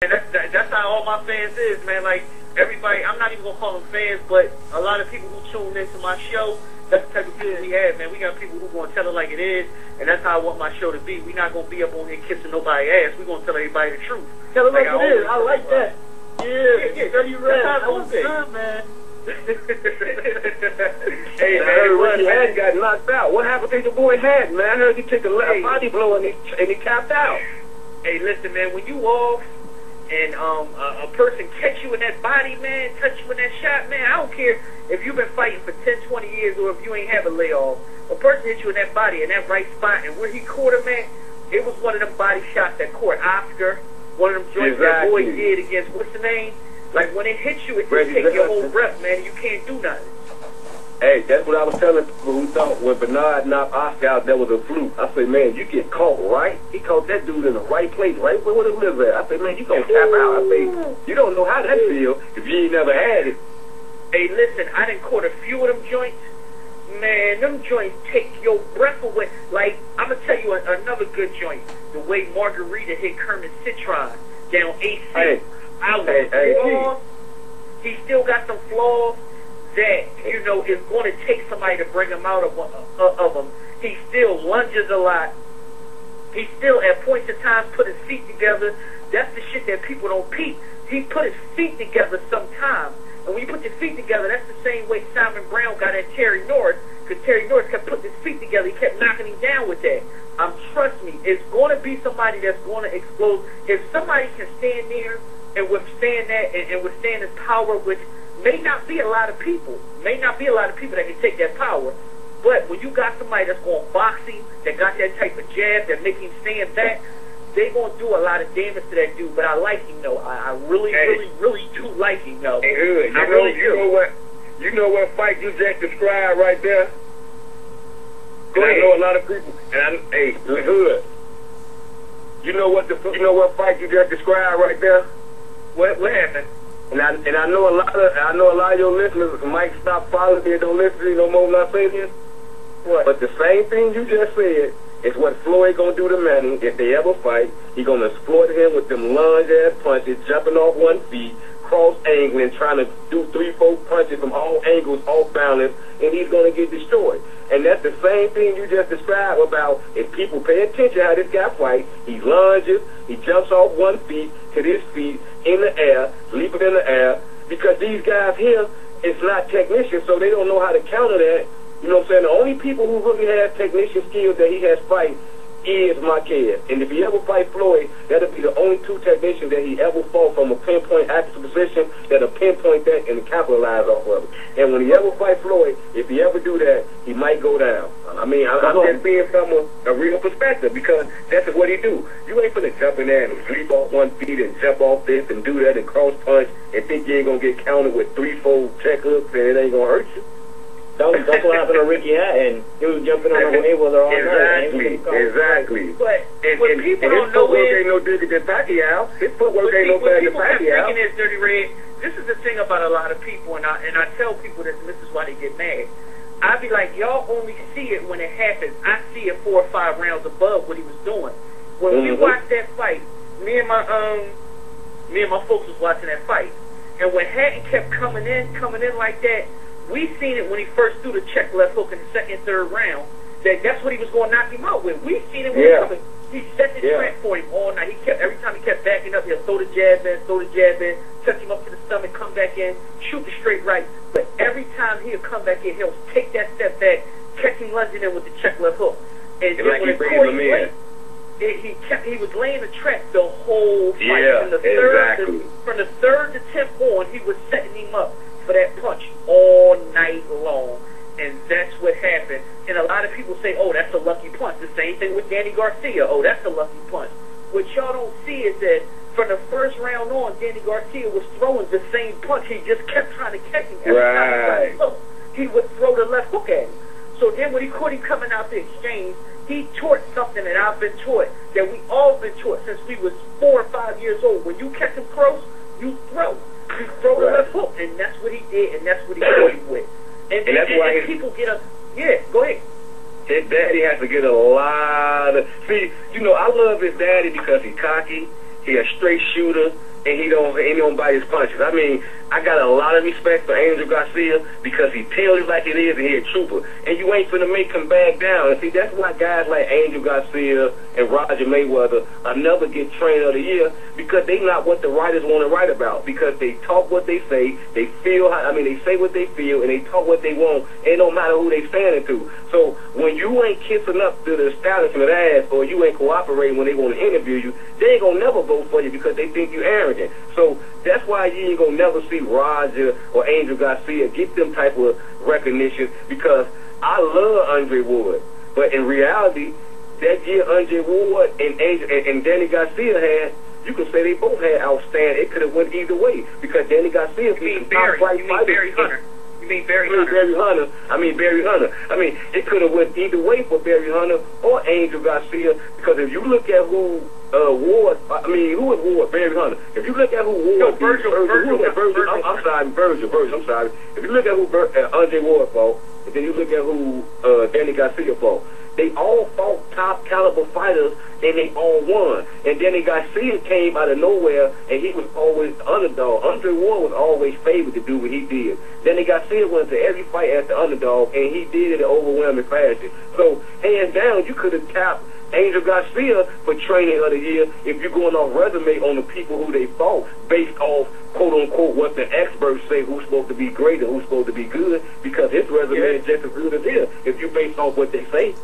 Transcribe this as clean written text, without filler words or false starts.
And that's how all my fans is, man. Like, everybody, I'm not even going to call them fans, but a lot of people who tune into my show, that's the type of people we have, man. We got people who going to tell it like it is, and that's how I want my show to be. We're not going to be up on here kissing nobody's ass. We're going to tell everybody the truth. Tell it like it is. I like that. Yeah, you read. That's That was good, man. Hey, man, I heard Ricky Hatton got knocked out. What happened to your boy Hatton, man? I heard he took a body blow and he tapped out. Hey, listen, man, when you off and a person catch you in that body, man, touch you in that shot, man, I don't care if you've been fighting for 10, 20 years or if you ain't have a layoff. A person hit you in that body in that right spot, and where he caught him, man, it was one of them body shots that caught Oscar, one of them joints that boy did against, what's the name? Like, when it hits you, it just takes your whole breath, man, and you can't do nothing. Hey, that's what I was telling people who thought when Bernard knocked Oscar out, that was a fluke. I said, man, you get caught, right? He caught that dude in the right place, right where he lives at. I said, man, you gonna tap out. I say, you don't know how that feel if you ain't never had it. Hey, listen, I done caught a few of them joints. Man, them joints take your breath away. Like, I'm going to tell you another good joint. The way Margarita hit Kermit Citron down AC. Hey, I was flawed. He still got some flaws that, you know, is going to take somebody to bring him out of him. He still lunges a lot. He still, at points in time, put his feet together. That's the shit that people don't peep. He put his feet together sometimes. And when you put your feet together, that's the same way Simon Brown got at Terry Norris, because Terry Norris kept putting his feet together. He kept knocking him down with that. Trust me, it's going to be somebody that's going to explode. If somebody can stand there and withstand that and withstand his power, which may not be a lot of people, that can take that power. But when you got somebody that's going to box him, that got that type of jab that make him stand back, they going to do a lot of damage to that dude. But I like him, though. I really do like him, though. Hey, Hood, you know what fight you just described right there? Go ahead. I know a lot of people, hey, Hood, you know what fight you just described right there? What happened? And I know a lot of your listeners might stop following me and don't listen to me no more when I say this. What? But the same thing you just said is what Floyd gonna do to Manning if they ever fight. He gonna exploit him with them lunge ass punches, jumping off 1 feet, cross angling, trying to do 3-4 punches from all angles, off balance, and he's gonna get destroyed. And that's the same thing you just described about if people pay attention how this guy fights. He lunges, he jumps off 1 feet to his feet in the air, leaping in the air, because these guys here, it's not technicians, so they don't know how to counter that. You know what I'm saying? The only people who really have technician skills that he has fight is Marquez. And if he ever fight Floyd, that'll be the only 2 technicians that he ever fought from a pinpoint accurate position that'll pinpoint that and capitalize off of it. And when he ever fight Floyd, if he ever do that, he might go down. I mean, I'm just being from a real perspective, because that's what he do. You ain't finna jump in there and leap off 1 feet and jump off this and do that and cross punch and think you ain't gonna get countered with 3-4 check hooks and it ain't gonna hurt you. That's what happened to Ricky Hatton. He was jumping on the Mayweather all night. Exactly. But and people his don't know footwork ain't no bigger than Pacquiao. His footwork ain't no better than Pacquiao. This Dirty Red, this is the thing about a lot of people, and I tell people this, and this is why they get mad. I be like, y'all only see it when it happens. I see it 4 or 5 rounds above what he was doing. When we watched that fight, me and my folks was watching that fight, and when Hatton kept coming in like that, we seen it when he first threw the check left hook in the 2nd, 3rd round. That's what he was going to knock him out with. We seen it when he coming. He set the trap for him all night. Every time he kept backing up, he'll throw the jab in, touch him up to the stomach, come back in, shoot the straight right. But every time he'll come back in, he'll take that step back, catch him lunging in with the check left hook. And then like when he was laying the trap the whole fight. Yeah, From the 3rd to 10th on, he was setting him up for that punch all night long. And that's what happened. And a lot of people say, oh, that's a lucky punch. The same thing with Danny Garcia. Oh, that's a lucky punch. What y'all don't see is that from the 1st round on, Danny Garcia was throwing the same punch. He just kept trying to catch him. Every time he would throw the left hook at him. So then when he caught him coming out the exchange, he taught something that I've been taught, that we all been taught since we was 4 or 5 years old. When you catch him close, you throw. You throw the left hook. And that's what he did, and that's what he caught him with. And that's why people get up. Yeah, go ahead. His daddy has to get a lot of. See, you know, I love his daddy because he's cocky. He a straight shooter, and he don't bite his punches. I mean, I got a lot of respect for Angel Garcia because he tells it like it is, and he a trooper. And you ain't finna make him back down. And see, that's why guys like Angel Garcia and Roger Mayweather never get trainer of the year, because they not what the writers want to write about. Because they talk what they say, they feel how, I mean, they say what they feel, and they talk what they want, and no matter who they standing to. So when you ain't kissing up to the establishment ass, or you ain't cooperating when they want to interview you, they ain't gonna never vote for you because they think you arrogant. So that's why you ain't gonna never see Roger or Angel Garcia get them type of recognition, because I love Andre Ward, but in reality, that year Andre Ward and Danny Garcia had, you could say they both had outstanding. It could have went either way, because Danny Garcia beat Barry Hunter. You mean Barry Hunter? I mean Barry Hunter. I mean, it could have went either way for Barry Hunter or Angel Garcia, because if you look at who Ward, I mean, who was Ward? Barry Hunter. If you look at who Ward, Virgil. I'm sorry. If you look at who Andre Ward fought, and then you look at who Danny Garcia fought, they all fought top caliber fighters, and they all won. And Danny Garcia came out of nowhere, and he was always the underdog. Andre Ward was always favored to do what he did. Danny Garcia went to every fight as the underdog, and he did it in overwhelming fashion. So, hands down, you could have tapped Angel Garcia for training of the year if you're going off resume on the people who they fought, based off, quote-unquote, what the experts say who's supposed to be great and who's supposed to be good, because his resume is just as good as his if you based off what they say.